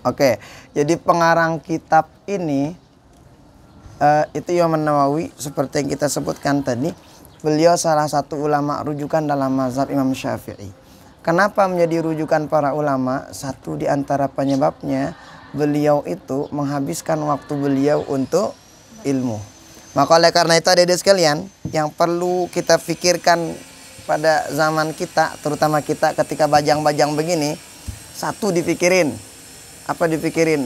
Oke, jadi pengarang kitab ini itu Imam Nawawi, seperti yang kita sebutkan tadi. Beliau salah satu ulama rujukan dalam mazhab Imam Syafi'i. Kenapa menjadi rujukan para ulama? Satu di antara penyebabnya, beliau itu menghabiskan waktu beliau untuk ilmu. Maka oleh karena itu adik-adik sekalian, yang perlu kita pikirkan pada zaman kita, terutama kita ketika bajang-bajang begini, satu dipikirin. Apa dipikirin?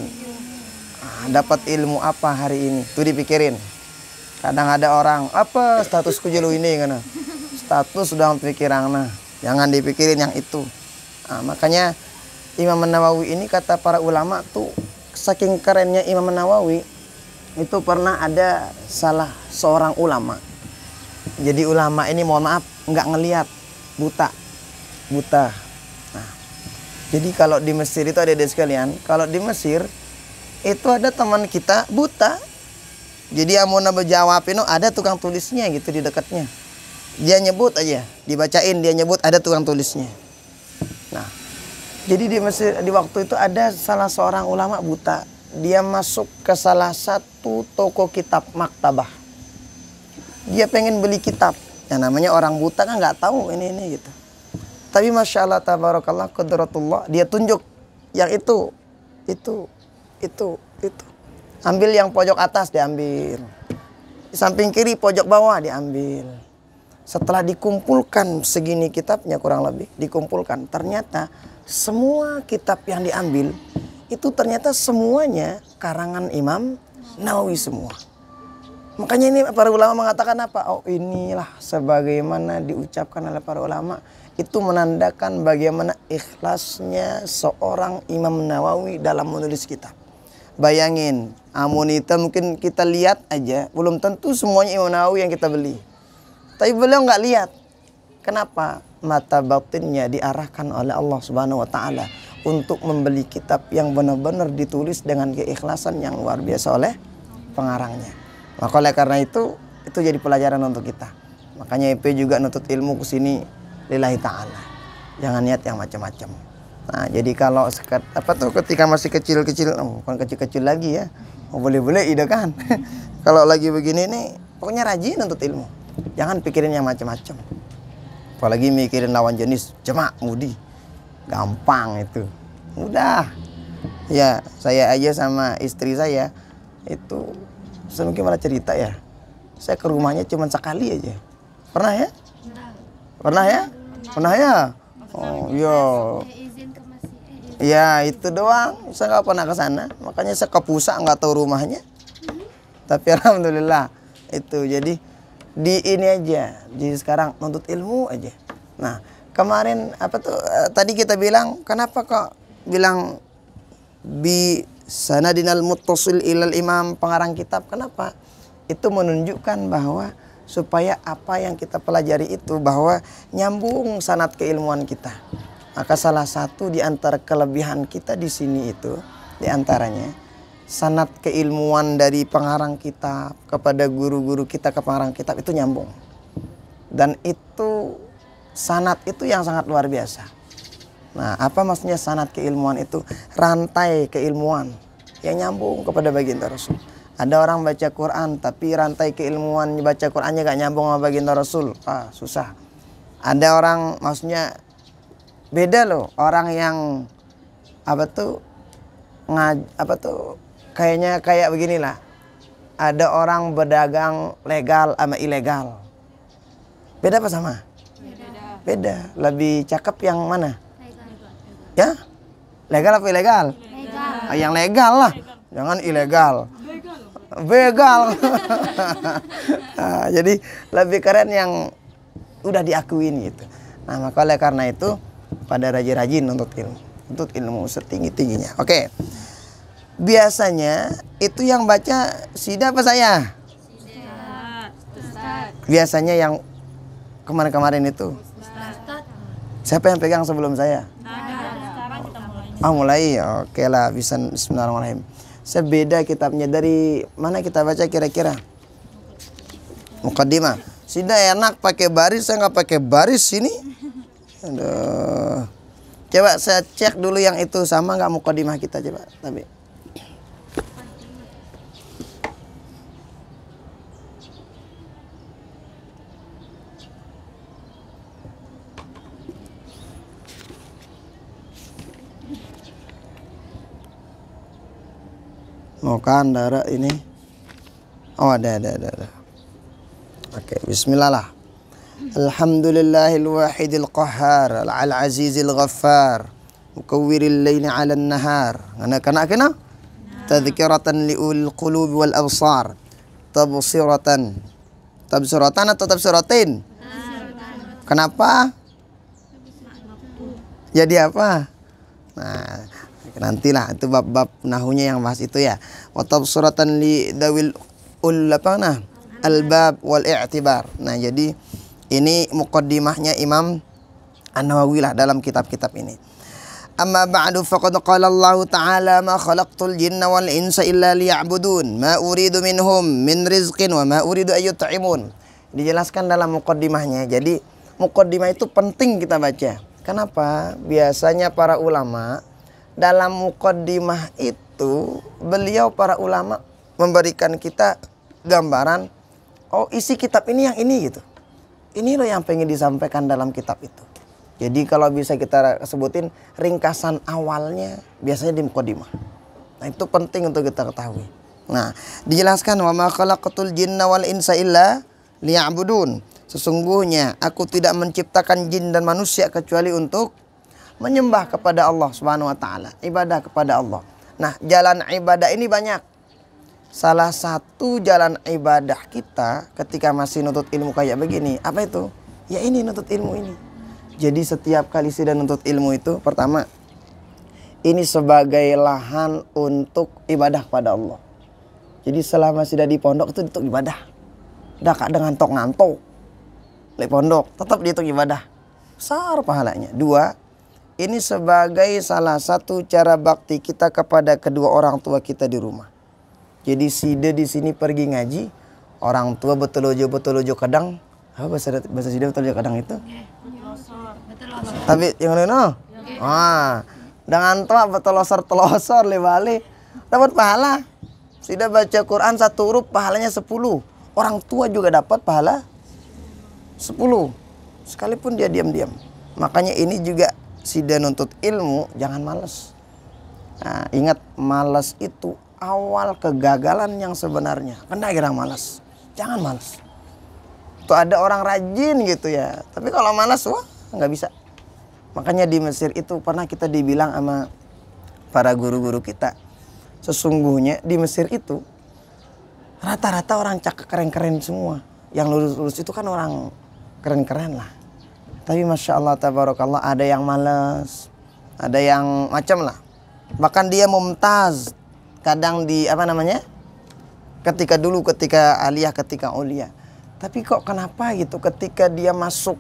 Dapat ilmu apa hari ini? Itu dipikirin. Kadang ada orang, apa statusku jelu ini kan? Status sudah pikiran, nah jangan dipikirin yang itu. Nah, makanya Imam Nawawi ini kata para ulama tuh, saking kerennya Imam Nawawi itu pernah ada salah seorang ulama. Jadi ulama ini mohon maaf nggak ngelihat, buta. Nah, jadi kalau di Mesir itu ada sekalian, kalau di Mesir itu ada teman kita buta. Jadi yang mau jawab itu ada tukang tulisnya gitu di dekatnya. Dia nyebut aja, dibacain dia nyebut, ada tukang tulisnya. Nah, jadi di Mesir di waktu itu ada salah seorang ulama buta. Dia masuk ke salah satu toko kitab, maktabah. Dia pengen beli kitab. Ya namanya orang buta kan nggak tahu ini gitu. Tapi masya Allah tabarakallah qudratullah, dia tunjuk yang itu. Ambil yang pojok atas, diambil. Di samping kiri pojok bawah diambil. Setelah dikumpulkan segini kitabnya kurang lebih, dikumpulkan, ternyata semua kitab yang diambil itu ternyata semuanya karangan Imam Nawawi semua. Makanya ini para ulama mengatakan apa? Oh, inilah sebagaimana diucapkan oleh para ulama, itu menandakan bagaimana ikhlasnya seorang Imam Nawawi dalam menulis kitab. Bayangin, amonita mungkin kita lihat aja, belum tentu semuanya Imam Nawawi yang kita beli. Tapi beliau nggak lihat. Kenapa? Mata batinnya diarahkan oleh Allah Subhanahu wa taala untuk membeli kitab yang benar-benar ditulis dengan keikhlasan yang luar biasa oleh pengarangnya. Maka oleh karena itu jadi pelajaran untuk kita. Makanya EP juga nutut ilmu ke sini lillahi ta'ala. Jangan niat yang macam-macam. Nah, jadi kalau ketika masih kecil-kecil, bukan kecil-kecil lagi ya. Boleh-boleh ide kan. Kalau lagi begini nih, pokoknya rajin nuntut ilmu. Jangan pikirin yang macam-macam. Apalagi mikirin lawan jenis, jemak, mudi. Gampang itu. Mudah. Ya, saya aja sama istri saya itu mungkin malah cerita ya. Saya ke rumahnya cuma sekali aja. Pernah ya? Pernah ya? Pernah ya? Oh, iya. Ya, itu doang. Saya nggak pernah ke sana. Makanya saya ke pusat nggak tahu rumahnya. Tapi alhamdulillah itu. Jadi di ini aja. Jadi sekarang nuntut ilmu aja. Nah, kemarin tadi kita bilang kenapa kok bilang bi sanadinal muttasil ilal imam, pengarang kitab? Kenapa? Itu menunjukkan bahwa supaya apa yang kita pelajari itu bahwa nyambung sanad keilmuan kita. Maka salah satu di antara kelebihan kita di sini itu di antaranya sanad keilmuan dari pengarang kitab kepada guru-guru kita ke pengarang kitab itu nyambung. Dan itu sanad itu yang sangat luar biasa. Nah, apa maksudnya sanad keilmuan itu? Rantai keilmuan yang nyambung kepada baginda Rasul. Ada orang baca Quran tapi rantai keilmuan baca Qurannya gak nyambung sama baginda Rasul. Susah. Ada orang maksudnya beda loh, orang yang kayaknya kayak beginilah. Ada orang berdagang legal sama ilegal. Beda apa sama? Beda. Lebih cakep yang mana? Ya? Legal apa ilegal? Legal. Yang legal lah. Jangan ilegal. Begal. Nah, jadi lebih keren yang udah diakuin gitu. Nah, maka oleh karena itu pada rajin-rajin untuk ilmu setinggi-tingginya. Oke. Biasanya itu yang baca Sida apa saya? Sida. Biasanya yang kemarin-kemarin itu. Siapa yang pegang sebelum saya? Mulai. Oke lah, bisa. Bismillahirrahmanirrahim. Saya beda kitabnya. Dari mana kita baca kira-kira? Muqaddimah. Sida enak pakai baris, saya nggak pakai baris sini. Aduh. Coba saya cek dulu yang itu sama nggak mukadimah kita coba. Tapi mau kan darah ini. Oh ada. Oke, bismillah lah. Alhamdulillahil wahidil qahhar al azizil ghaffar mukawwiril laili 'alan nahar. Ngana kena tadhkiratan liul qulubi wal absar. Tabsiratan atau tabsiratin? Kenapa? Jadi apa? Nah, nantilah itu bab-bab nahunya yang bahas itu ya. Wa tabsiratan li dawil albab wal i'tibar. Nah, jadi ini muqaddimahnya Imam An-Nawawi lah dalam kitab-kitab ini. Amma ba'du faqad qala Allah Ta'ala ma khalaqtul jinna wal insa illa liya'budun ma uridu minhum min rizqin wa ma uridu ayyut'imun. Dijelaskan dalam muqaddimahnya. Jadi muqaddimah itu penting kita baca. Kenapa? Biasanya para ulama dalam muqaddimah itu beliau para ulama memberikan kita gambaran, oh isi kitab ini yang ini gitu. Ini loh yang pengen disampaikan dalam kitab itu. Jadi kalau bisa kita sebutin ringkasan awalnya biasanya di muqaddimah. Nah, itu penting untuk kita ketahui. Nah, dijelaskan wa ma khalaqatul jinna wal insa illa liya'budun. Sesungguhnya aku tidak menciptakan jin dan manusia kecuali untuk menyembah kepada Allah Subhanahu wa taala, ibadah kepada Allah. Nah, jalan ibadah ini banyak. Salah satu jalan ibadah kita ketika masih nuntut ilmu kayak begini, apa itu? Ya ini nuntut ilmu ini. Jadi setiap kali sudah nuntut ilmu itu, pertama, ini sebagai lahan untuk ibadah kepada Allah. Jadi selama sudah di pondok itu untuk ibadah. Dah kak dengan tok ngantok, di pondok tetap dihitung ibadah. Besar pahalanya. Dua, ini sebagai salah satu cara bakti kita kepada kedua orang tua kita di rumah. Jadi sida di sini pergi ngaji, orang tua betul-betul kadang, apa bahasa sida betul-betul kadang itu? Tapi yang mana? Dengan tua betelosor lebale dapat pahala. Sida baca Quran 1 huruf pahalanya 10. Orang tua juga dapat pahala 10. Sekalipun dia diam-diam. Makanya ini juga sida nuntut ilmu jangan malas. Nah, ingat malas itu awal kegagalan yang sebenarnya. Kena kira malas. Jangan malas. Tuh ada orang rajin gitu ya. Tapi kalau malas wah nggak bisa. Makanya di Mesir itu pernah kita dibilang sama para guru-guru kita. Sesungguhnya di Mesir itu rata-rata orang cakep keren-keren semua. Yang lulus-lulus itu kan orang keren-keren lah. Tapi Masya Allah tabarakallah ada yang malas. Ada yang macam lah. Bahkan dia mumtaz. Kadang di apa namanya? Ketika aliyah, ketika ulia. Tapi kok kenapa gitu ketika dia masuk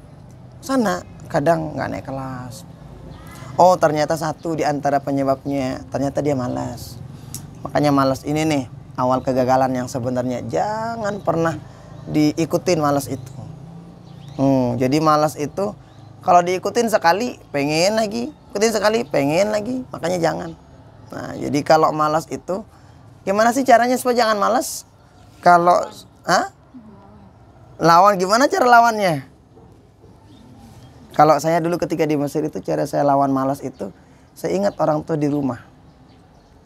sana kadang nggak naik kelas. Oh ternyata satu di antara penyebabnya ternyata dia malas. Makanya malas ini nih awal kegagalan yang sebenarnya jangan pernah diikutin malas itu. Jadi malas itu kalau diikutin sekali pengen lagi, ikutin sekali pengen lagi, makanya jangan. Nah, jadi kalau malas itu gimana sih caranya supaya jangan malas? Kalau lawan gimana cara lawannya? Kalau saya dulu ketika di Mesir itu cara saya lawan malas itu saya ingat orang tua di rumah.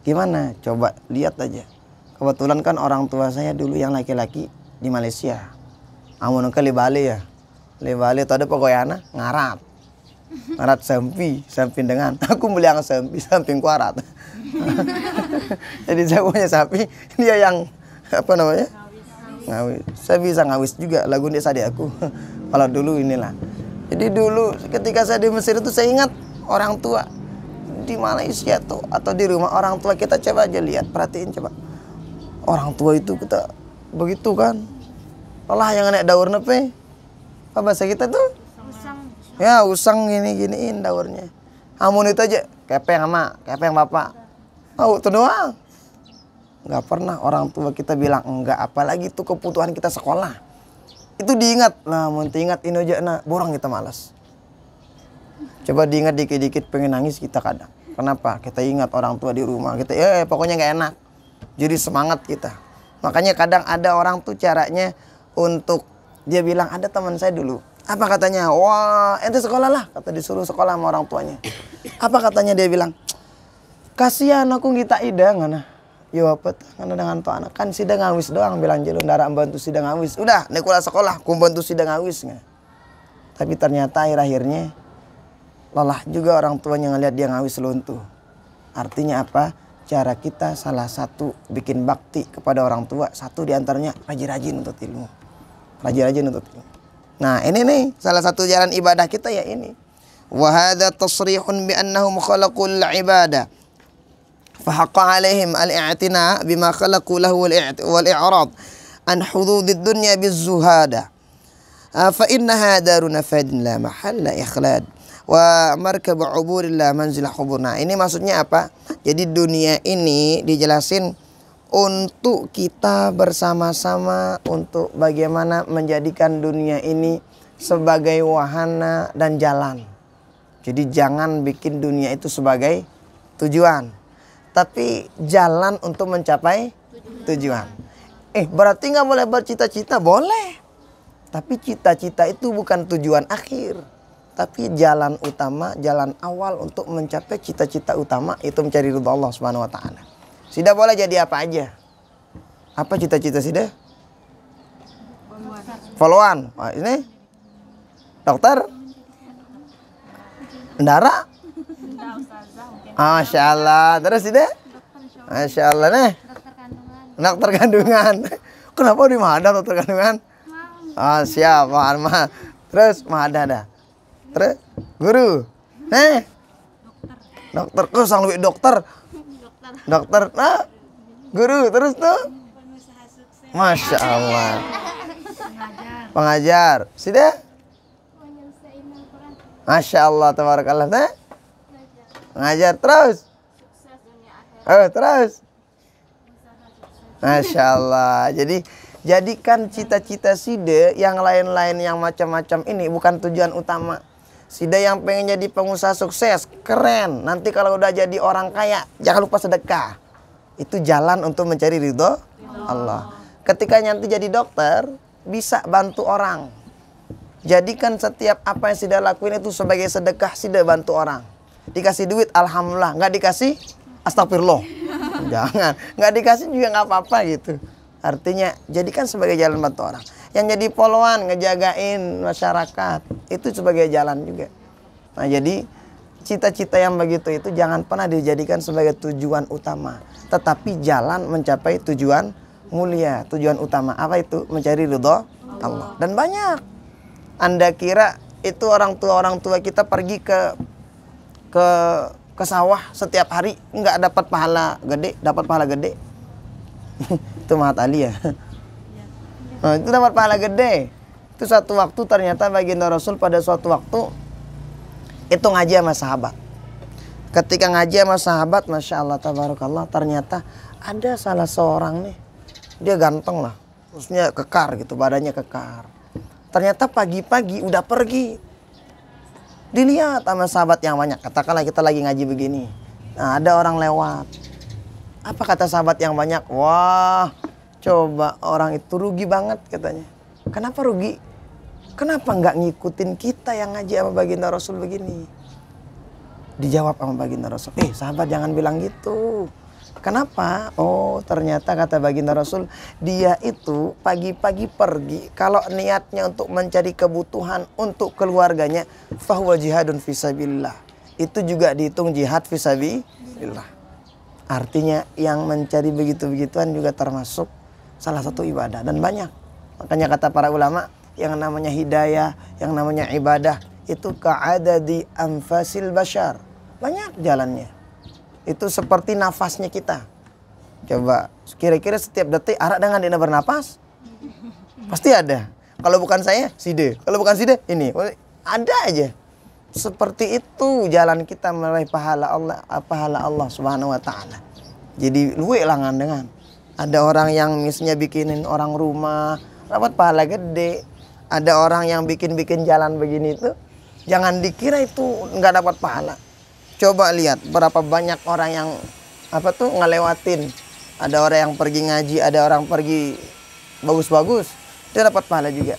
Gimana? Coba lihat aja. Kebetulan kan orang tua saya dulu yang laki-laki di Malaysia. Amun ke Bali ya. Di Bali itu ada pokoknya ngarat. Ngarat samping dengan aku beli yang samping kuarat. Jadi saya punya sapi, dia yang apa namanya? Ngawis. Saya bisa ngawis juga lagu desa di aku. Kalau dulu inilah. Jadi dulu ketika saya di Mesir itu saya ingat orang tua di Malaysia tuh atau di rumah orang tua kita, coba aja lihat, perhatiin coba. Orang tua itu kita begitu kan. Allah yang naik daur nepe. Apa bahasa kita tuh? Ya usang giniin daurnya. Amun itu aja kepeng bapak. Oh itu doang. Nggak pernah orang tua kita bilang enggak, apalagi itu kebutuhan kita sekolah. Itu diingat lah, mau ingat ini aja borong kita malas. Coba diingat dikit-dikit pengen nangis kita kadang. Kenapa? Kita ingat orang tua di rumah. Kita pokoknya nggak enak. Jadi semangat kita. Makanya kadang ada orang tuh caranya untuk dia bilang, ada teman saya dulu. Apa katanya? Wah, ente sekolah lah. Kata disuruh sekolah sama orang tuanya. Apa katanya dia bilang? Kasihan aku ngita idang ngana. Yo apa ngana dengan tuh anak kan sidang ngawis doang bilang jelun darah bantu sidang ngawis. Udah, nekula sekolah, ku bantu sidang ngawis nggak. Tapi ternyata akhir-akhirnya lelah juga orang tuanya ngelihat dia ngawis luntuh. Artinya apa? Cara kita salah satu bikin bakti kepada orang tua, satu diantaranya rajin-rajin untuk ilmu. Rajin-rajin untuk ilmu. Nah ini nih salah satu jalan ibadah kita ya ini. Wa hadza tasrihun bi annahum khalaqul ibadah. Fa haqqa alaihim al-i'tina bima khalaqu lahu wal i'rad an hududid dunya biz-zuhada. Fa innaha darun fadin la mahalla ikhlad. Wa markab uburillah manzil huburna. Ini maksudnya apa? Jadi dunia ini dijelasin untuk kita bersama-sama untuk bagaimana menjadikan dunia ini sebagai wahana dan jalan. Jadi jangan bikin dunia itu sebagai tujuan, tapi jalan untuk mencapai tujuan. Berarti nggak boleh bercita-cita? Boleh. Tapi cita-cita itu bukan tujuan akhir. Tapi jalan utama, jalan awal untuk mencapai cita-cita utama itu mencari ridha Allah Subhanahu wa taala. Sida boleh jadi apa aja. Apa cita-cita Sida? Followan. Wah, ini dokter? Ndara? Masya Allah. Terus Sida? Masya Allah nih. Dokter kandungan. Kenapa di Mahada dokter kandungan? Siap, Pak. Terus Mahada dah. Terus guru, dokter, kok sang lebih dokter, guru terus tuh, Masya Allah, pengajar, sudah, Masya Allah, tabarakallah, pengajar terus, terus, Masya Allah, jadi jadikan cita-cita Sida yang lain-lain yang macam-macam ini bukan tujuan utama. Sida yang pengen jadi pengusaha sukses, keren. Nanti kalau udah jadi orang kaya, jangan lupa sedekah. Itu jalan untuk mencari ridho Allah. Ketika nanti jadi dokter, bisa bantu orang. Jadikan setiap apa yang Sida lakuin itu sebagai sedekah, Sida bantu orang. Dikasih duit, alhamdulillah. Nggak dikasih, astagfirullah. Jangan. Nggak dikasih juga nggak apa-apa gitu. Artinya jadikan sebagai jalan bantu orang. Yang jadi poluan ngejagain masyarakat itu sebagai jalan juga. Nah jadi cita-cita yang begitu itu jangan pernah dijadikan sebagai tujuan utama, tetapi jalan mencapai tujuan mulia. Tujuan utama apa itu? Mencari ridho Allah. Dan banyak. Anda kira itu orang tua kita pergi ke sawah setiap hari nggak dapat pahala gede, dapat pahala gede. Itu Mahat Ali ya. Nah, itu dapat pahala gede. Itu satu waktu ternyata baginda Rasul pada suatu waktu itu ngaji sama sahabat. Ketika ngaji sama sahabat, Masya Allah, tabarakallah, ternyata ada salah seorang nih, dia ganteng lah, maksudnya kekar gitu, badannya kekar. Ternyata pagi-pagi udah pergi. Dilihat sama sahabat yang banyak. Katakanlah kita lagi ngaji begini. Nah, ada orang lewat. Apa kata sahabat yang banyak? Wah, coba orang itu rugi banget katanya. Kenapa rugi? Kenapa nggak ngikutin kita yang ngaji sama baginda Rasul begini? Dijawab sama baginda Rasul. Sahabat jangan bilang gitu. Kenapa? Oh, ternyata kata baginda Rasul, dia itu pagi-pagi pergi. Kalau niatnya untuk mencari kebutuhan untuk keluarganya, fahuwa jihadun fisabilillah. Itu juga dihitung jihad fisabilillah. Artinya yang mencari begitu-begituan juga termasuk salah satu ibadah dan banyak. Makanya kata para ulama, yang namanya hidayah, yang namanya ibadah itu ka'adadi anfasil bashar. Banyak jalannya. Itu seperti nafasnya kita. Coba kira-kira setiap detik arak dengan dina bernapas? Pasti ada. Kalau bukan saya, Sida. Kalau bukan Sida, ini. Ada aja. Seperti itu jalan kita meraih pahala Allah Subhanahu wa taala. Jadi luwe langan dengan. Ada orang yang misalnya bikinin orang rumah, dapat pahala gede. Ada orang yang bikin jalan begini itu Jangan dikira itu nggak dapat pahala. Coba lihat berapa banyak orang yang ngelewatin. Ada orang yang pergi ngaji, ada orang pergi bagus-bagus, dia dapat pahala juga.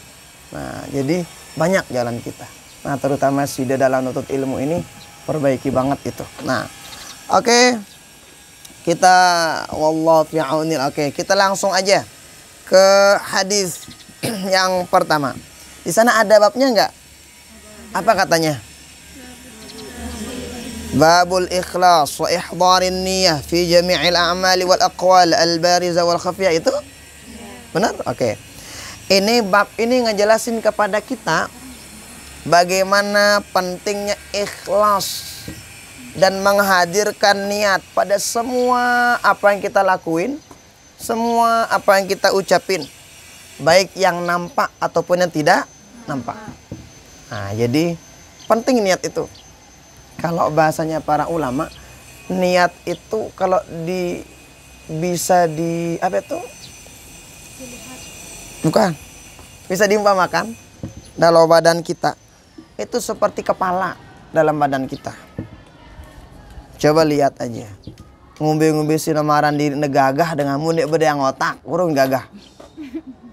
Nah, jadi banyak jalan kita. Nah, terutama sida dalam nuntut ilmu ini perbaiki banget itu. Nah, oke. Kita wallahu fi aunil. Oke, kita langsung aja ke hadis yang pertama. Di sana ada babnya enggak? Apa katanya? Babul ikhlas wa ihdarin niyyah fi jami'il a'mali wal aqwal al-bariza wal khafiyah, itu? Benar? Oke. Ini bab ini ngejelasin kepada kita bagaimana pentingnya ikhlas dan menghadirkan niat pada semua apa yang kita lakuin, semua apa yang kita ucapin, baik yang nampak ataupun yang tidak nampak. Nah, jadi penting niat itu. Kalau bahasanya para ulama, niat itu kalau bisa diumpamakan dalam badan kita. Itu seperti kepala dalam badan kita. Coba lihat aja. Ngombe-ngombe sinamaran di negagah dengan munik beda yang otak, urung gagah.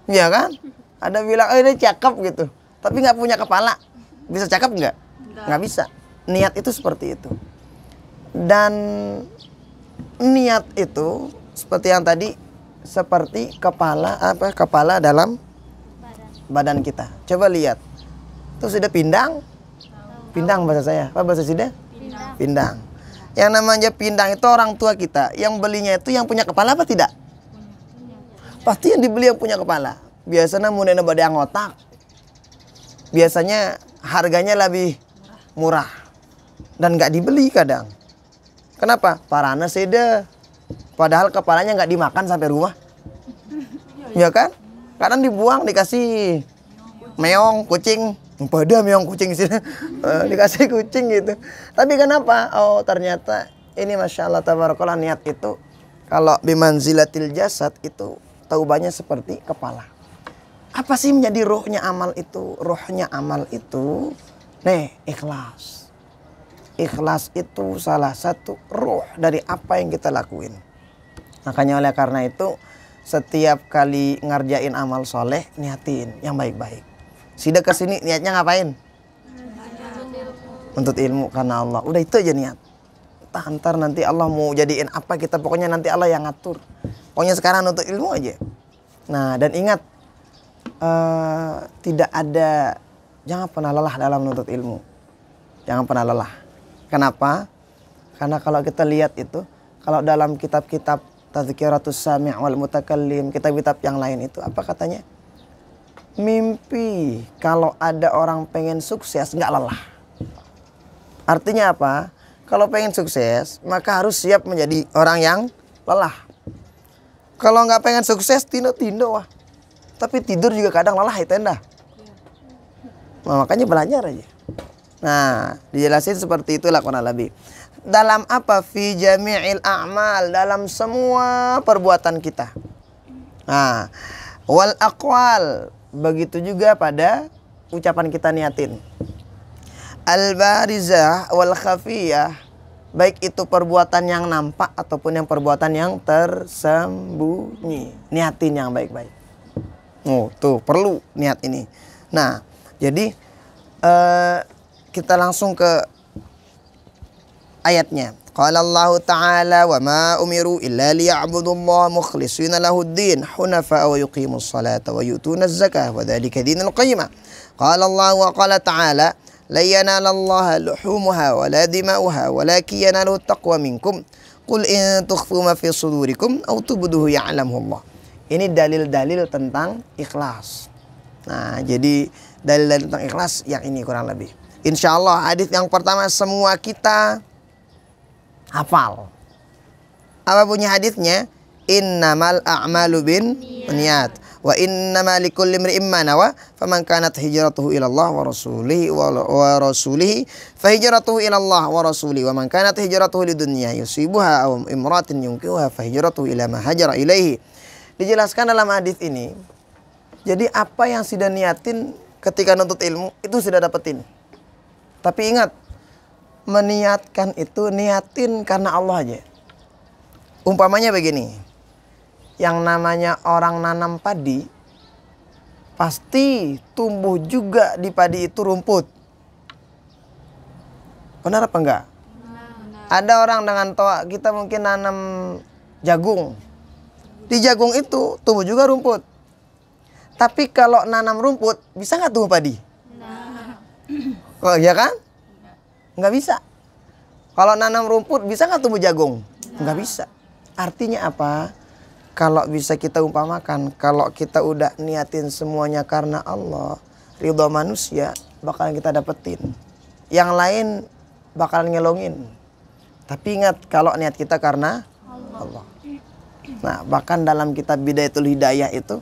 Iya kan? Ada bilang, ini cakep gitu. Tapi nggak punya kepala. Bisa cakep nggak? Nggak bisa. Niat itu seperti itu. Dan niat itu seperti yang tadi, seperti kepala dalam badan kita. Coba lihat. Itu sudah pindang. Pindang bahasa saya. Apa bahasa Sida? Pindang. Yang namanya pindang itu orang tua kita. Yang belinya itu yang punya kepala apa tidak? Pasti yang dibeli yang punya kepala. Biasanya munena bade yang otak. Biasanya harganya lebih murah. Dan nggak dibeli kadang. Kenapa? Parana seda. Padahal kepalanya nggak dimakan sampai rumah. Ya kan? Kadang dibuang, dikasih meong, kucing. Pada meong kucing sini. Dikasih kucing gitu. Tapi kenapa? Oh, ternyata ini Masya Allah tabarakallah, niat itu kalau bimanzilatil jasad itu taubahnya seperti kepala. Apa sih menjadi rohnya amal itu? Rohnya amal itu ikhlas. Ikhlas itu salah satu roh dari apa yang kita lakuin. Makanya oleh karena itu setiap kali ngerjain amal soleh, niatin yang baik-baik. Sida kesini niatnya ngapain? Untuk ilmu karena Allah. Udah itu aja niat. Ntar nanti Allah mau jadiin apa kita, pokoknya nanti Allah yang ngatur. Pokoknya sekarang untuk ilmu aja. Nah, dan ingat, tidak ada, jangan pernah lelah dalam menuntut ilmu. Jangan pernah lelah. Kenapa? Karena kalau kita lihat itu, kalau dalam kitab-kitab Tazkiratus Sami' wal Mutakallim, kitab-kitab yang lain itu, apa katanya? Mimpi kalau ada orang pengen sukses nggak lelah. Artinya apa? Kalau pengen sukses, maka harus siap menjadi orang yang lelah. Kalau nggak pengen sukses, tindo-tindo wah. Tapi tidur juga kadang lelah itu endah. Nah, makanya belajar aja. Nah, dijelasin seperti itulah kurang lebih. Dalam apa? Fi jami'il a'mal, dalam semua perbuatan kita. Nah, wal aqwal, begitu juga pada ucapan kita niatin. Al-barizah wal khafiyah, baik itu perbuatan yang nampak ataupun yang perbuatan yang tersembunyi. Niatin yang baik-baik. Oh, tuh perlu niat ini. Nah, jadi kita langsung ke ayatnya. Qala Allah Ta'ala wa ma umiru illa liya'budullaha mukhlishina lahuddin hunafa wa yuqimus salata wa yu'tunaz zakah wa dzalika dinul qayyimah. Qala Allah wa qala ta'ala la yanalallaha luhumuha wa la dima'uha walakin yanaluhu taqwa minkum qul in tukhfu ma fi sudurikum aw tubduhu ya'lamuhu Allah. Ini dalil-dalil tentang ikhlas. Nah, jadi dalil-dalil tentang ikhlas yang ini kurang lebih. Insyaallah hadis yang pertama semua kita hafal. Apa bunyi hadisnya? Innamal a'malu bin niat wa innamal likulli imri'in ma nawa faman kanat hijratuhu ila Allah wa rasulihi fa hijratuhu ila Allah wa rasulihi wa man kanat hijratuhu lidunya yusibuha aw imratin yunkihuha fa hijratuhu ila ma hajara ilaihi. Dijelaskan dalam hadis ini. Jadi apa yang sudah niatin ketika nuntut ilmu itu sudah dapetin. Tapi ingat, meniatkan itu niatin karena Allah aja. Umpamanya begini, yang namanya orang nanam padi, pasti tumbuh juga di padi itu rumput. Benar apa enggak? Ada orang dengan toa, kita mungkin nanam jagung. Di jagung itu tumbuh juga rumput. Tapi kalau nanam rumput, bisa nggak tumbuh padi? Oh iya kan? Nggak bisa. Kalau nanam rumput, bisa nggak tumbuh jagung? Nggak bisa. Artinya apa? Kalau bisa kita umpamakan, kalau kita udah niatin semuanya karena Allah, ridho manusia bakalan kita dapetin. Yang lain bakalan ngelongin. Tapi ingat, kalau niat kita karena Allah. Nah, bahkan dalam kitab Bidayatul Hidayah itu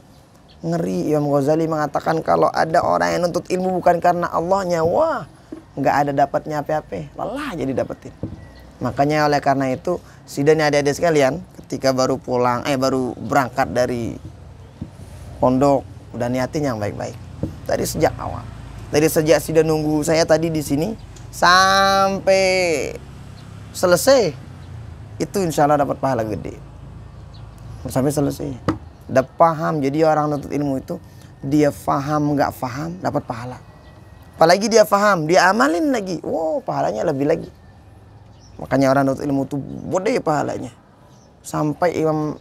ngeri, Imam Ghazali mengatakan kalau ada orang yang nuntut ilmu bukan karena Allahnya, wah, nggak ada dapatnya apa-apa, lelah jadi dapetin. Makanya oleh karena itu, sidang adik-adik sekalian, ketika baru pulang, baru berangkat dari pondok, udah niatin yang baik-baik. Dari sejak awal. Dari sejak sidang nunggu saya tadi di sini sampai selesai, itu insya Allah dapat pahala gede. Sampai selesai. Udah paham, jadi orang nuntut ilmu itu, dia paham nggak paham, dapat pahala. Apalagi dia paham, dia amalin lagi, wow, pahalanya lebih lagi. Makanya orang nuntut ilmu itu gede pahalanya. Sampai Imam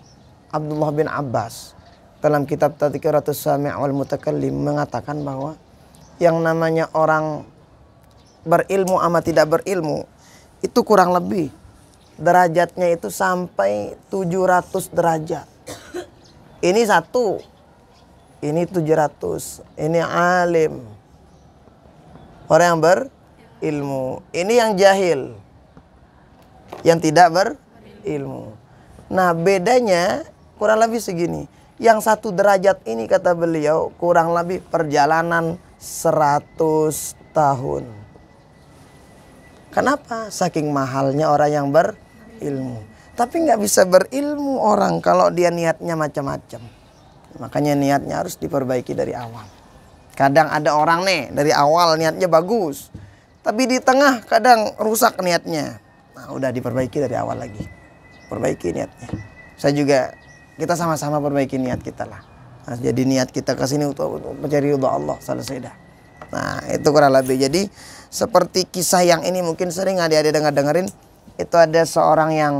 Abdullah bin Abbas dalam kitab Tadhkiratus Sami' wal Mutakallim mengatakan bahwa yang namanya orang berilmu sama tidak berilmu itu kurang lebih derajatnya itu sampai 700 derajat. Ini satu, ini 700, ini alim, orang yang berilmu. Ini yang jahil, yang tidak berilmu. Nah, bedanya kurang lebih segini. Yang satu derajat ini kata beliau kurang lebih perjalanan 100 tahun. Kenapa? Saking mahalnya orang yang berilmu. Tapi nggak bisa berilmu orang kalau dia niatnya macam-macam. Makanya niatnya harus diperbaiki dari awal. Kadang ada orang nih dari awal niatnya bagus, tapi di tengah kadang rusak niatnya. Nah, udah diperbaiki dari awal lagi. Perbaiki niatnya. Saya juga, kita sama-sama perbaiki niat kita lah. Nah, jadi niat kita ke sini untuk mencari ridha Allah, selesai dah. Nah, itu kurang lebih. Jadi seperti kisah yang ini mungkin sering adik-adik dengerin. Itu ada seorang yang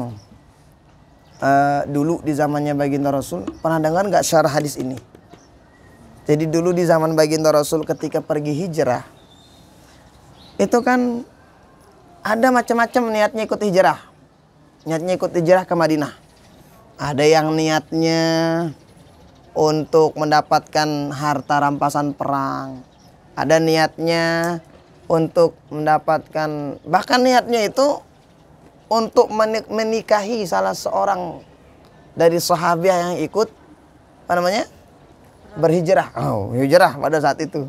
dulu di zamannya baginda Rasul, pernah dengar nggak syarah hadis ini? Jadi dulu di zaman baginda Rasul ketika pergi hijrah, itu kan ada macam-macam niatnya ikut hijrah. Niatnya ikut hijrah ke Madinah. Ada yang niatnya untuk mendapatkan harta rampasan perang. Ada niatnya untuk mendapatkan, bahkan niatnya itu untuk menikahi salah seorang dari sahabat yang ikut berhijrah. Oh, hijrah pada saat itu.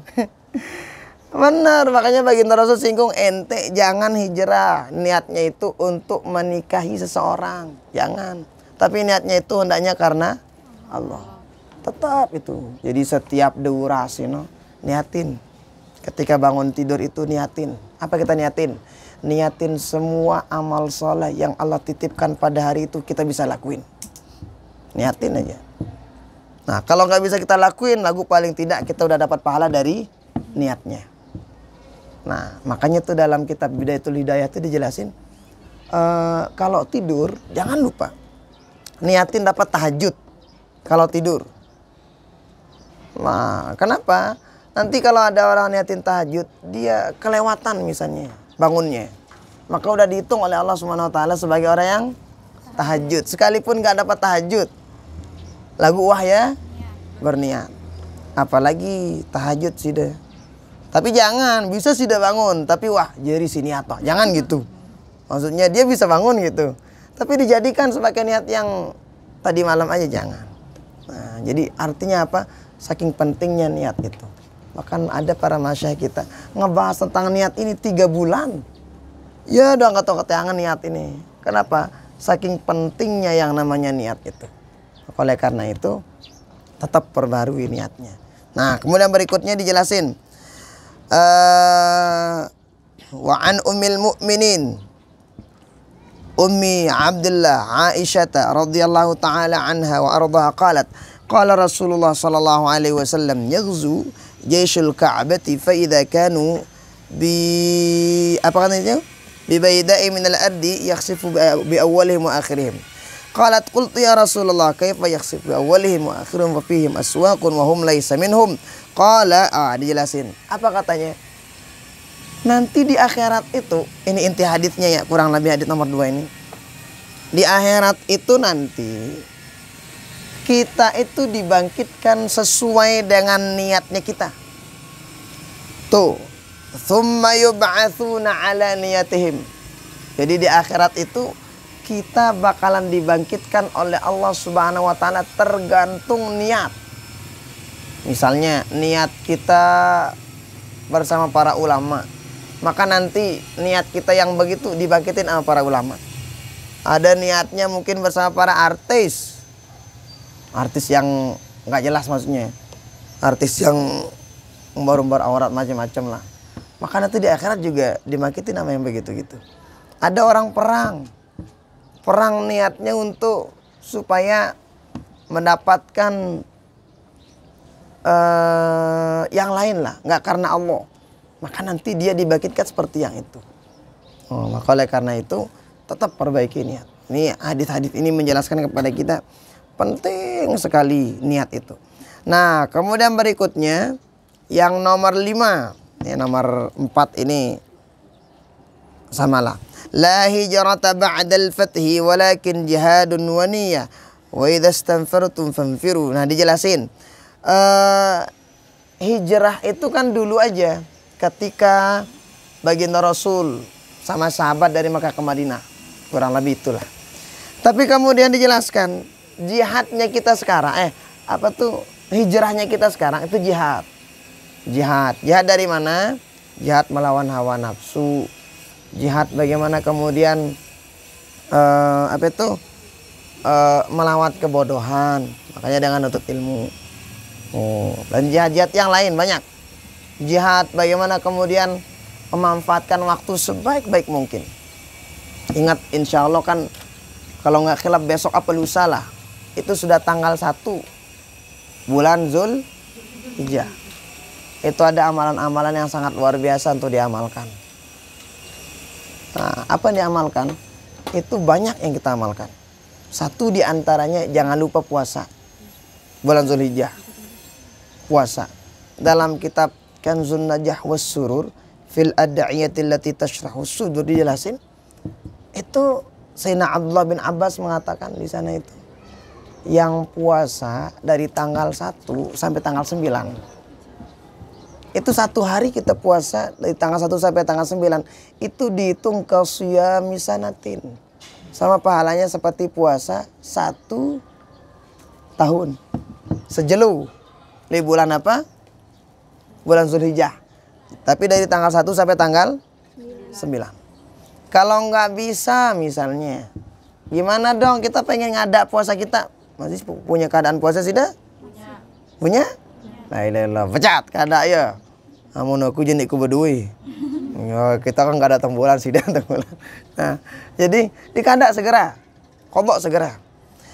Benar, makanya baginda Rasul singgung, ente jangan hijrah. Niatnya itu untuk menikahi seseorang, jangan. Tapi niatnya itu hendaknya karena Allah. Tetap itu. Jadi setiap durasi niatin. Ketika bangun tidur itu niatin. Apa kita niatin? Niatin semua amal soleh yang Allah titipkan pada hari itu kita bisa lakuin. Niatin aja. Nah, kalau nggak bisa kita lakuin, paling tidak kita udah dapat pahala dari niatnya. Nah, makanya tuh dalam kitab Bidayatul Hidayah itu dijelasin, kalau tidur jangan lupa niatin dapat tahajud kalau tidur. Nah, kenapa? Nanti kalau ada orang niatin tahajud, dia kelewatan misalnya bangunnya, maka udah dihitung oleh Allah Subhanahu Wa Taala sebagai orang yang tahajud. Sekalipun nggak dapat tahajud, lagu wah ya berniat. Apalagi tahajud sih deh. Tapi jangan bisa sih deh bangun, tapi wah jadi sini atau jangan gitu. Maksudnya dia bisa bangun gitu, tapi dijadikan sebagai niat yang tadi malam aja jangan. Nah, jadi artinya apa? Saking pentingnya niat itu. Bahkan ada para masyayikh kita ngebahas tentang niat ini 3 bulan. Ya udah nggak tahu keteangan niat ini. Kenapa? Saking pentingnya yang namanya niat itu. Oleh karena itu tetap perbarui niatnya. Nah, kemudian berikutnya dijelasin. wa an ummil mu'minin Ummi Abdullah Aisyah radhiyallahu taala anha wa ardhaha qalat qala Rasulullah sallallahu alaihi wasallam yaghzu jayshul Ka'bati fa idza kanu bi apa katanya bi bayda'i min al-ardi yakhsifu bi awwalihim wa akhirihim. Qalat qultu ya Rasulullah kaifa yakhsifu bi awwalihim wa akhirihim wa fihim aswaqun wa hum laysa minhum. Qala dijelasin. Apa katanya? Nanti di akhirat itu, ini inti hadisnya ya, kurang lebih hadis nomor 2 ini. Di akhirat itu nanti kita itu dibangkitkan sesuai dengan niatnya kita. Tuh, tsumma yub'atsuna ala niyatihim. Jadi di akhirat itu kita bakalan dibangkitkan oleh Allah Subhanahu wa taala tergantung niat. Misalnya niat kita bersama para ulama, maka nanti niat kita yang begitu dibangkitin sama para ulama. Ada niatnya mungkin bersama para artis yang nggak jelas maksudnya, artis yang umbar-umbar aurat macam-macam lah. Maka nanti di akhirat juga dibangkitin sama yang begitu gitu. Ada orang perang niatnya untuk supaya mendapatkan yang lain lah, nggak karena Allah. Maka nanti dia dibangkitkan seperti yang itu. Maka oleh karena itu tetap perbaiki niat. Ini hadis-hadis ini menjelaskan kepada kita penting sekali niat itu. Nah, kemudian berikutnya yang nomor 5, ya, nomor 4 ini samalah. La hijrata ba'dal fathi walakin jihadun wa niyyah wa idza istanfartum fanfiru. Nah, dijelasin. Hijrah itu kan dulu aja ketika baginda Rasul sama sahabat dari Mekah ke Madinah, kurang lebih itulah. Tapi kemudian dijelaskan jihadnya kita sekarang, hijrahnya kita sekarang itu jihad. Jihad dari mana? Jihad melawan hawa nafsu. Jihad bagaimana kemudian melawat kebodohan. Makanya dengan nuntut ilmu. Dan jihad-jihad yang lain banyak. Jihad bagaimana kemudian memanfaatkan waktu sebaik-baik mungkin. Ingat, insya Allah kan kalau nggak khilaf besok apa lusa lah, itu sudah tanggal 1 bulan Zulhijjah. Itu ada amalan-amalan yang sangat luar biasa untuk diamalkan. Nah, apa yang diamalkan? Itu banyak yang kita amalkan. Satu diantaranya jangan lupa puasa bulan Zulhijjah. Puasa. Dalam kitab Kanzun Najah was Surur fil ad'iyati allati tashrahus sudur dijelasin. Itu Sayyidina Abdullah bin Abbas mengatakan di sana itu yang puasa dari tanggal 1 sampai tanggal 9. Itu 1 hari kita puasa dari tanggal 1 sampai tanggal 9. Itu dihitung qasiyami sanatin. Sama pahalanya seperti puasa 1 tahun. Sejelu. Di bulan apa? Bulan Zulhijjah. Tapi dari tanggal 1 sampai tanggal 9. Kalau nggak bisa misalnya, gimana dong kita pengen ngadak puasa kita? Masih punya keadaan puasa sudah? Punya? La ilaha illallah. Pecat kada ya. Amun aku jenikku berdua. Ya, kita kan nggak datang bulan sih datang bulan. Nah, jadi dikadak segera. Qadha segera.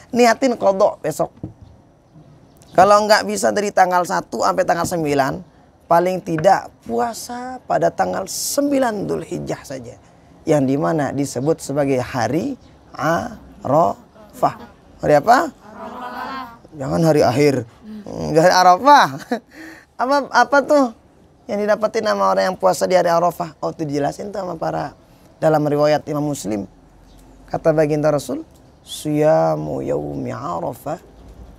Niatin qadha besok. Kalau nggak bisa dari tanggal 1 sampai tanggal 9, paling tidak puasa pada tanggal 9 Dzulhijjah saja. Yang dimana disebut sebagai hari Arafah. Hari apa? Arafah. Jangan hari akhir. Hari Arafah. Apa tuh yang didapetin sama orang yang puasa di hari Arafah? Oh, itu dijelasin tuh sama para dalam riwayat Imam Muslim. Kata baginda Rasul, "Siyamu yaumi Arafah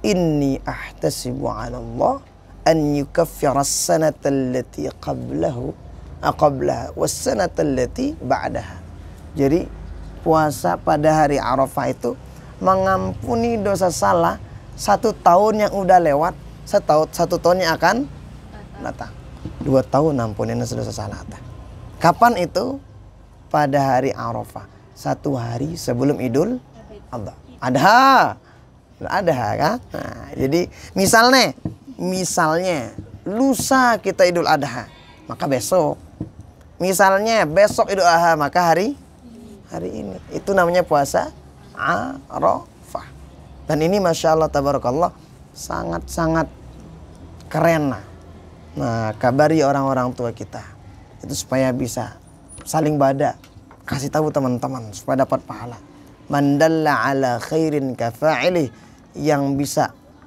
inni ahtasibu 'ala Allah an yukaffira as-sanata allati qablaha was-sanata allati ba'daha." Jadi puasa pada hari Arafah itu mengampuni dosa salah 1 tahun yang udah lewat, 1 tahun yang akan datang. 2 tahun ampunin dosa salah. Kapan itu? Pada hari Arafah, 1 hari sebelum Idul Adha kan? Nah, jadi misalnya lusa kita Idul Adha, maka besok Misalnya besok Idul Adha, maka hari ini. Itu namanya puasa Arafah. Dan ini Masya Allah tabarakallah sangat-sangat keren. Nah, kabari orang-orang tua kita itu supaya bisa saling bada, kasih tahu teman-teman supaya dapat pahala. Man dalla ala khairin kafa'ilih, yang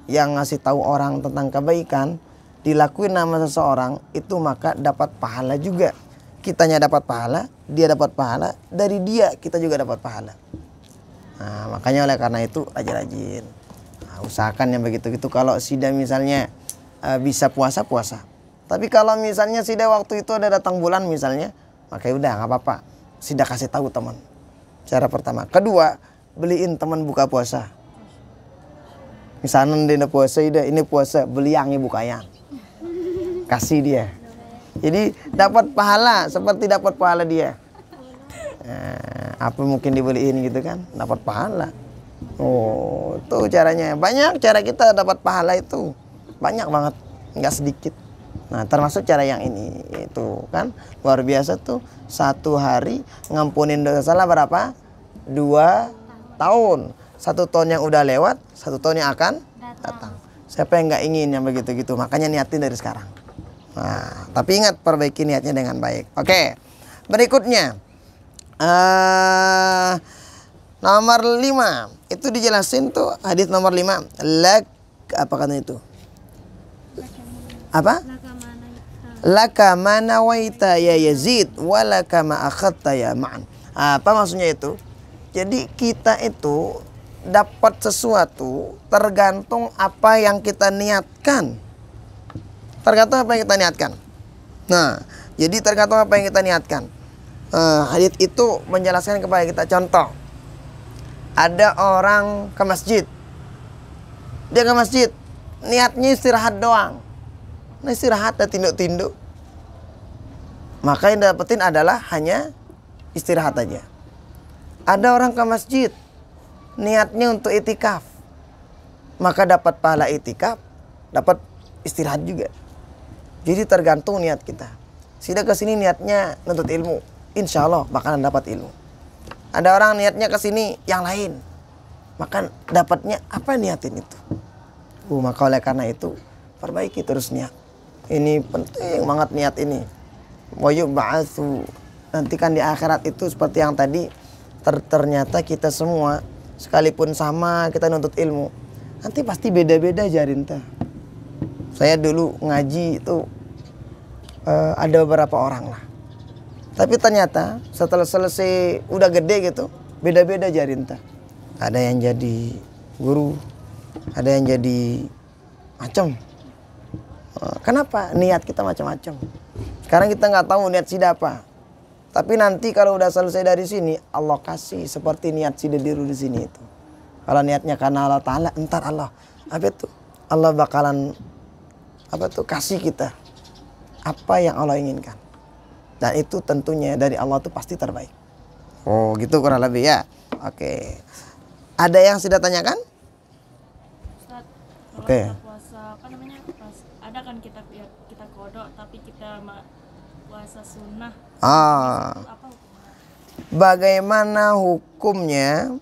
ngasih tahu orang tentang kebaikan dilakuin nama seseorang itu, maka dapat pahala juga. Kitanya dapat pahala, dia dapat pahala, dari dia kita juga dapat pahala. Nah, makanya oleh karena itu rajin-rajin. Nah, usahakan yang begitu-gitu. Kalau Sida misalnya bisa puasa. Tapi kalau misalnya Sida waktu itu ada datang bulan misalnya, maka udah nggak apa-apa. Sida kasih tahu teman. Cara pertama. Kedua, beliin teman buka puasa. Misalnya dia puasa, ini puasa, beli yang ibu kayang. Kasih dia. Jadi dapat pahala seperti dapat pahala dia. Apa mungkin dibeliin gitu kan, dapat pahala. Oh, itu caranya. Banyak cara kita dapat pahala itu. Banyak banget, nggak sedikit. Nah, termasuk cara yang ini itu kan luar biasa tuh. 1 hari ngampunin dosa salah berapa? 2 tahun. 1 tahun yang udah lewat, 1 tahun yang akan datang. Siapa yang nggak ingin yang begitu-gitu? Makanya niatin dari sekarang. Nah, tapi ingat, perbaiki niatnya dengan baik. Oke, berikutnya nomor 5 itu dijelasin tuh, hadis nomor 5. Apa kata itu? Apa? Laka ma nawaita ya Yazid walaka ma akhadta ya Ma'an. Apa maksudnya itu? Jadi kita itu dapat sesuatu tergantung apa yang kita niatkan. Tergantung apa yang kita niatkan. Nah, jadi tergantung apa yang kita niatkan. Hadits itu menjelaskan kepada kita. Contoh, ada orang ke masjid. Dia ke masjid, niatnya istirahat doang. Nah, istirahat dan tinduk-tinduk. Maka yang dapetin adalah hanya istirahat aja. Ada orang ke masjid, niatnya untuk itikaf. Maka dapat pahala itikaf, dapat istirahat juga. Jadi tergantung niat kita. Sida kesini niatnya nuntut ilmu, insya Allah bakalan dapat ilmu. Ada orang niatnya kesini yang lain, maka dapatnya apa niatin itu. Maka oleh karena itu perbaiki terus niat. Ini penting banget niat ini. Wa yub'atsu, nanti kan di akhirat itu seperti yang tadi, ternyata kita semua sekalipun sama kita nuntut ilmu, nanti pasti beda-beda jarinta. Saya dulu ngaji itu ada beberapa orang lah. Tapi ternyata setelah selesai udah gede gitu, beda-beda jarinta. Ada yang jadi guru, ada yang jadi macam. Kenapa? Niat kita macam-macam. Sekarang kita nggak tahu niat Sida apa. Tapi nanti kalau udah selesai dari sini, Allah kasih seperti niat Sida di sini itu. Kalau niatnya karena Allah Ta'ala, entar Allah Allah bakalan kasih kita apa yang Allah inginkan. Dan itu tentunya dari Allah itu pasti terbaik. Oh gitu kurang lebih ya. Oke. Ada yang sudah tanyakan? Ustaz, Oke. puasa ada kan kita kodok tapi kita puasa sunnah. Apa hukumnya? Bagaimana hukumnya?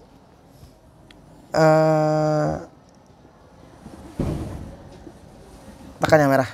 Tekan yang merah.